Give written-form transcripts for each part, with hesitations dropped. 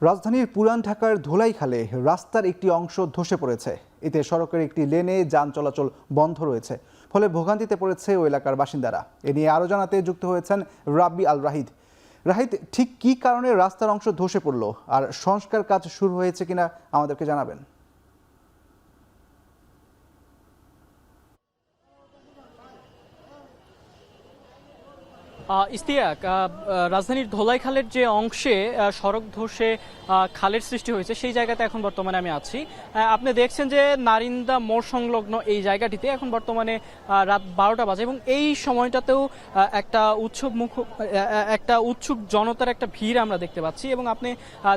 রাজধানীর পুরান ঢাকার ধোলাইখালে রাস্তার একটি অংশ ধসে পড়েছে। এতে সড়কের একটি লেনে যান চলাচল বন্ধ রয়েছে, ফলে ভোগান্তিতে পড়েছে ওই এলাকার বাসিন্দারা। এ নিয়ে আরও জানাতে যুক্ত হয়েছেন রাব্বি আল রাহিদ। রাহিদ, ঠিক কী কারণে রাস্তার অংশ ধসে পড়ল আর সংস্কার কাজ শুরু হয়েছে কিনা আমাদেরকে জানাবেন। ইস্তিয়াক, রাজধানীর ধোলাইখালের যে অংশে সড়ক ধসে খালের সৃষ্টি হয়েছে সেই জায়গাতে এখন বর্তমানে আমি আছি। আপনি দেখছেন যে নারিন্দা মোড় সংলগ্ন এই জায়গাটিতে এখন বর্তমানে রাত 12টা বাজে এবং এই সময়টাতেও একটা উৎসুক জনতার একটা ভিড় আমরা দেখতে পাচ্ছি। এবং আপনি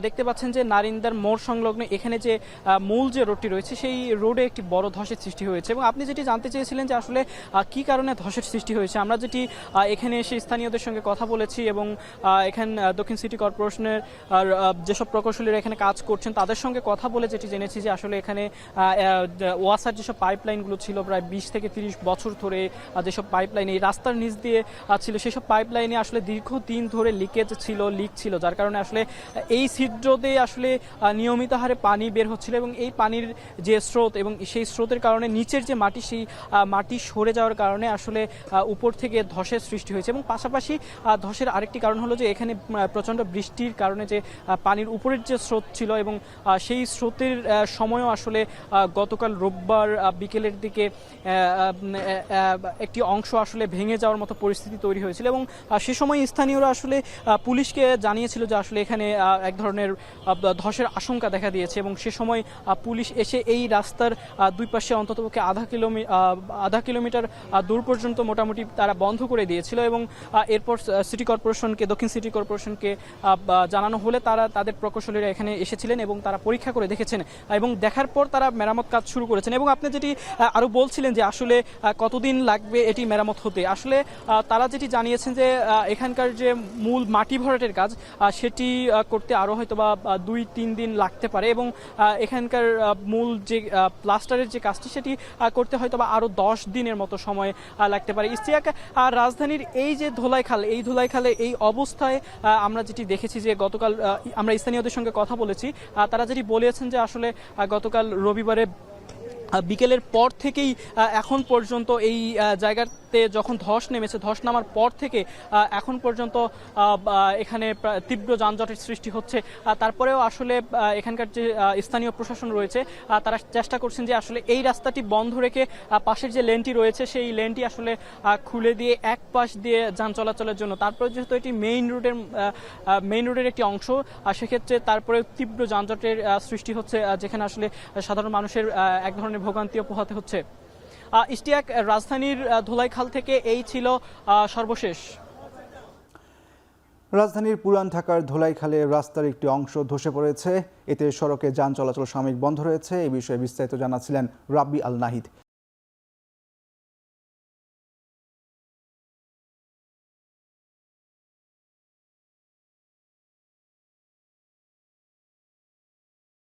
দেখতে পাচ্ছেন যে নারিন্দার মোড় সংলগ্ন এখানে যে মূল যে রোডটি রয়েছে সেই রোডে একটি বড় ধসের সৃষ্টি হয়েছে। এবং আপনি যেটি জানতে চেয়েছিলেন যে আসলে কি কারণে ধসের সৃষ্টি হয়েছে, আমরা যেটি এখানে এসে স্থানীয়দের সঙ্গে কথা বলেছি এবং এখানে দক্ষিণ সিটি কর্পোরেশনের যেসব প্রকৌশলীরা এখানে কাজ করছেন তাদের সঙ্গে কথা বলে যেটি জেনেছি যে আসলে এখানে ওয়াসার যেসব পাইপলাইনগুলো ছিল প্রায় 20 থেকে 30 বছর ধরে, যেসব পাইপলাইন এই রাস্তার নিচ দিয়ে ছিল সেসব পাইপলাইনে আসলে দীর্ঘদিন ধরে লিক ছিল, যার কারণে আসলে এই ছিদ্র দিয়ে আসলে নিয়মিত হারে পানি বের হচ্ছিল এবং এই পানির যে স্রোত এবং সেই স্রোতের কারণে নিচের যে মাটি সেই মাটি সরে যাওয়ার কারণে আসলে উপর থেকে ধসের সৃষ্টি হয়েছে। এবং পাশাপাশি ধসের আরেকটি কারণ হলো যে এখানে প্রচণ্ড বৃষ্টির কারণে যে পানির উপরের যে স্রোত ছিল এবং সেই স্রোতের সময়ও আসলে গতকাল রোববার বিকেলের দিকে একটি অংশ আসলে ভেঙে যাওয়ার মতো পরিস্থিতি তৈরি হয়েছিল। এবং সে সময় স্থানীয়রা আসলে পুলিশকে জানিয়েছিল যে আসলে এখানে এক ধরনের ধসের আশঙ্কা দেখা দিয়েছে এবং সে সময় পুলিশ এসে এই রাস্তার দুই পাশে অন্ততপক্ষে আধা কিলোমিটার দূর পর্যন্ত মোটামুটি তারা বন্ধ করে দিয়েছিল। এবং এরপর দক্ষিণ সিটি কর্পোরেশনকে জানানো হলে তারা তাদের প্রকৌশলীরা এখানে এসেছিলেন এবং তারা পরীক্ষা করে দেখেছেন এবং দেখার পর তারা মেরামত কাজ শুরু করেছেন। এবং আপনি যেটি আরও বলছিলেন যে আসলে কতদিন লাগবে এটি মেরামত হতে, আসলে তারা যেটি জানিয়েছেন যে এখানকার যে মূল মাটি ভরাটের কাজ সেটি করতে আরও হয়তো বা 2-3 দিন লাগতে পারে এবং এখানকার মূল যে প্লাস্টারের যে কাজটি সেটি করতে হয়তো বা আরও 10 দিনের মতো সময় লাগতে পারে। ইস্তিয়াক, রাজধানীর এই যে ধোলাইখালে এই অবস্থায় আমরা যেটি দেখেছি যে গতকাল আমরা স্থানীয়দের সঙ্গে কথা বলেছি, তারা যেটি বলেছেন যে আসলে গতকাল রবিবারে বিকেলের পর থেকেই এখন পর্যন্ত এই জায়গাতে যখন ধস নামার পর থেকে এখন পর্যন্ত এখানে তীব্র যানজটের সৃষ্টি হচ্ছে। তারপরেও আসলে এখানকার যে স্থানীয় প্রশাসন রয়েছে তারা চেষ্টা করছেন যে আসলে এই রাস্তাটি বন্ধ রেখে পাশের যে লেনটি রয়েছে সেই লেনটি আসলে খুলে দিয়ে এক পাশ দিয়ে যান চলাচলের জন্য। তারপরে যেহেতু এটি মেইন রোডের একটি অংশ, সেক্ষেত্রে তারপরে তীব্র যানজটের সৃষ্টি হচ্ছে, যেখানে আসলে সাধারণ মানুষের এক ধরনের ভোগান্তিও পোহাতে হচ্ছে। ইস্তিয়াক, রাজধানীর ধোলাইখাল থেকে এই ছিল সর্বশেষ। রাজধানীর পুরান ঢাকার ধোলাইখালে রাস্তার একটি অংশ ধসে পড়েছে, এতে সড়কে যান চলাচল সাময়িক বন্ধ রয়েছে। এই বিষয়ে বিস্তারিত জানাচ্ছিলেন রাব্বি আল নাহিদ।